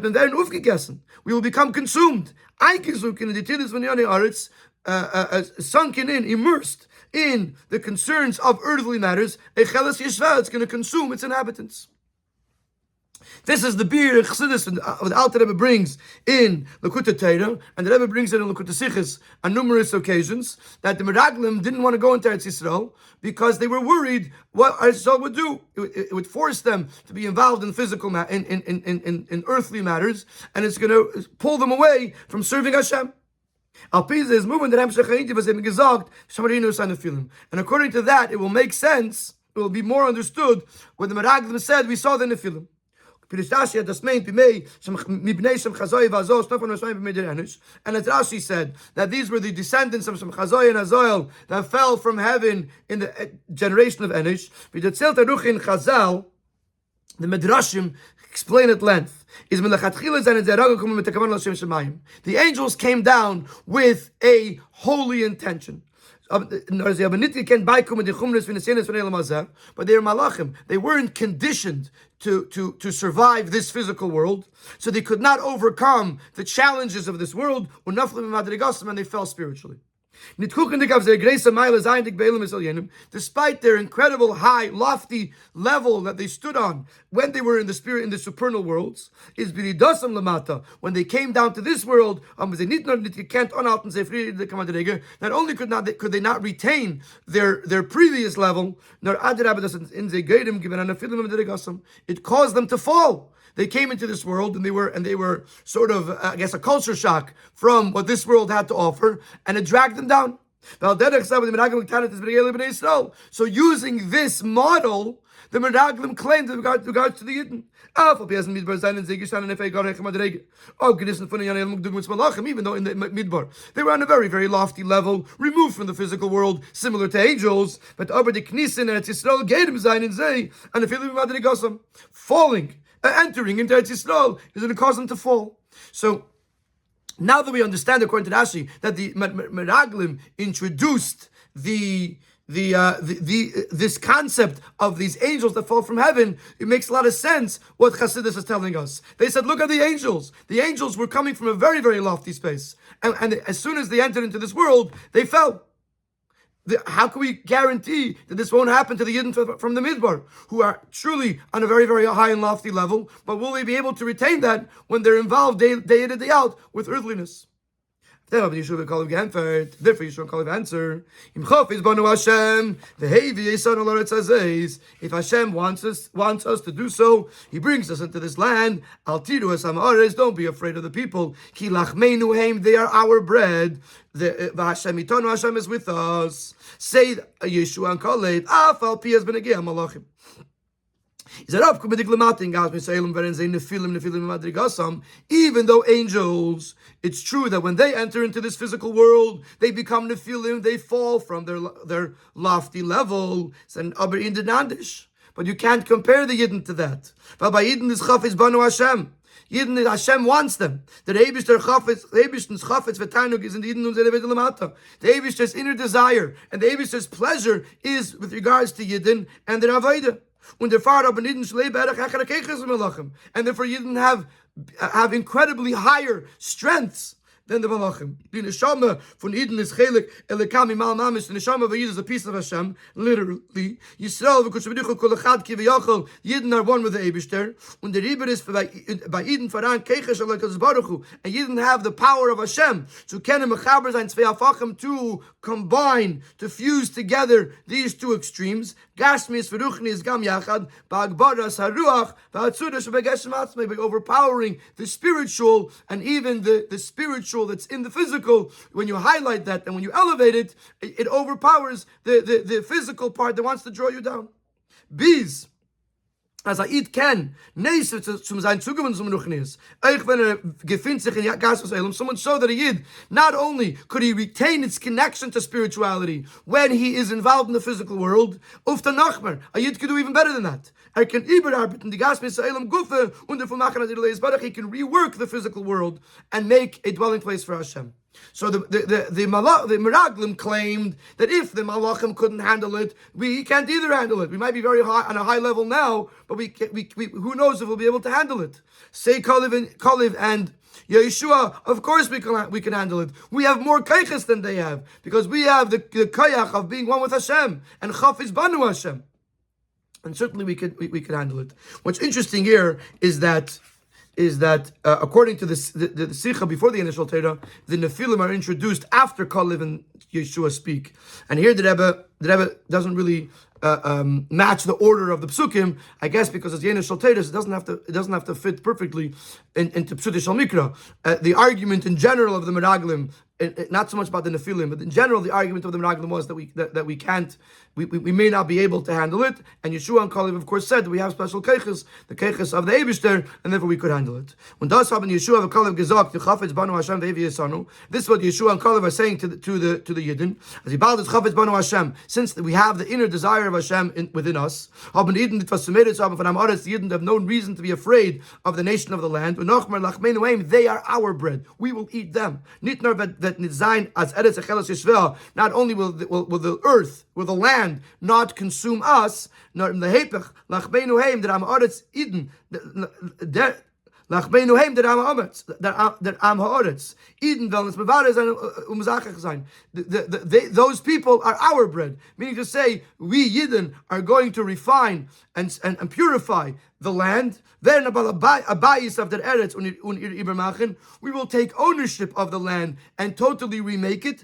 will become consumed. Sunken in, immersed in the concerns of earthly matters, it's going to consume its inhabitants. This is the beer Chassidus the Alter Rebbe brings in Lekutei Torah, and the Rebbe brings it in Lekutei Sichos on numerous occasions, that the Meraglim didn't want to go into Eretz Yisrael because they were worried what Eretz Yisrael would do. It would force them to be involved in physical in earthly matters, and it's going to pull them away from serving Hashem. And according to that, it will make sense. It will be more understood when the Meraglim said, "We saw the Nephilim." And as Rashi said, that these were the descendants of Shem Chazoi and Azoel that fell from heaven in the generation of Enish. The Midrashim explain at length. The angels came down with a holy intention. But they are malachim. They weren't conditioned to survive this physical world, so they could not overcome the challenges of this world, and they fell spiritually. Despite their incredible high, lofty level that they stood on when they were in the spirit in the supernal worlds, when they came down to this world, not only could they not retain their previous level, it caused them to fall. They came into this world and they were sort of, I guess, a culture shock from what this world had to offer, and it dragged them down. So using this model, the Meraglim claimed with regards to the Yidden. Even though in the Midbar they were on a very, very lofty level, removed from the physical world, similar to angels, but falling, entering into Eretz Yisrael is going to cause them to fall. So Now that we understand, according to Rashi, that the Meraglim introduced this concept of these angels that fall from heaven, it makes a lot of sense what Chassidus is telling us. They said, look at the angels. The angels were coming from a very, very lofty space. And as soon as they entered into this world, they fell. How can we guarantee that this won't happen to the Yidden from the Midbar, who are truly on a very, very high and lofty level? But will they be able to retain that when they're involved day in and day out with earthliness? Therefore, Yeshua call answer. If Hashem wants us to do so, He brings us into this land. Don't be afraid of the people. They are our bread. Hashem is with us. Say Yeshua and Kalev. Afal Pi has been a malachim. Even though angels, it's true that when they enter into this physical world, they become nephilim, they fall from their lofty level. But you can't compare the Yidden to that. But by Yidden is chafetz banu Hashem. Yidden, Hashem wants them. The Eibishter's chafetz v'tainug is in the Yidden und seine Lamata. The Eibishter's inner desire and the Eibishter's pleasure is with regards to Yidden and their avodah. And therefore Yidden have incredibly higher strengths than the Malachim. The neshama from Yidden is Chelek elekami mal mamish. The neshama of Yidden is a piece of Hashem, literally. Yisrael v'kushv'dichu kol echad ki v'yachol. Yidden are one with the Eibishter. And the Riber is by Yidden faran keiches alakadosh baruch hu. And Yidden have the power of Hashem to kenem mechaber zayin tzvei hafachim, to combine, to fuse together these two extremes. Gashmis v'ruchnis gam yachad ba'agbaras haruach v'atzudah shebegeshem atzmei, by overpowering the spiritual and even the spiritual that's in the physical. When you highlight that and when you elevate it, it overpowers the physical part that wants to draw you down. Bees, as a Yid can, zum sein zugewandt zum Ruchnis. Eich wenn gefindt sich in Gasvos Elam, someone so that a Yid, not only could he retain its connection to spirituality when he is involved in the physical world, uf der Nachmer, a Yid could do even better than that. Can überarbeiten die Gasvos Elam Gufe und der Vermachen der Leis Barach. He can rework the physical world and make a dwelling place for Hashem. So the Meraglim claimed that if the Malachim couldn't handle it, we can't either handle it. We might be very high on a high level now, but we who knows if we'll be able to handle it. Say Kalev and Yeshua, of course we can handle it. We have more kayches than they have, because we have the kayach of being one with Hashem and chafetz banu Hashem, and certainly we could handle it. What's interesting here is that according to the Sikha before the initial Torah, the Nephilim are introduced after Kalev and Yeshua speak. And here the Rebbe doesn't really match the order of the psukim, I guess because it's the initial Torah, it doesn't have to fit perfectly into Psutei Shal Mikra. The argument in general of the Meraglim, not so much about the Nephilim, but in general the argument of the Meraglim was that we may not be able to handle it. And Yeshua and Kalev, of course, said that we have special keiches, the keiches of the Eibishter, and therefore we could handle it. When das haben Yeshua and Kalev gesagt, chafetz banu Hashem ve'evi yisanu. This is what Yeshua and Kalev are saying to the Yidden. As he bald is chafetz banu Hashem, since we have the inner desire of Hashem within us, haben Yidden etwas zumedet zu haben von Amoritz. The Yidden have no reason to be afraid of the nation of the land. Und nochmar lachmeinu heim, they are our bread. We will eat them. Nicht nur that nitzayin as eretz echelas yishvel. Not only will the earth, will the land not consume us, nor in the hepech lachmeinu heim der am Aretz Eden lachmeinu heim der am Aretz der am Haaretz Eden wellness bewahren sein Sache sein. Those people are our bread, meaning to say we Yidden are going to refine and purify the land. Then abayis of der eretz und ihr übermachen, we will take ownership of the land and totally remake it.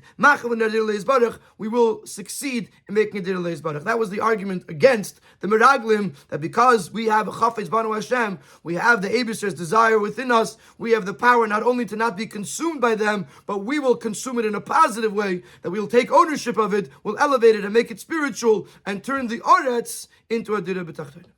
We will succeed in making it dir leis barach. That was the argument against the Meraglim, that because we have a chafetz banu Hashem, we have the Eibishter's desire within us, we have the power not only to not be consumed by them, but we will consume it in a positive way, that we will take ownership of it, we'll elevate it and make it spiritual, and turn the Aretz into a Dira B'Tachtonim.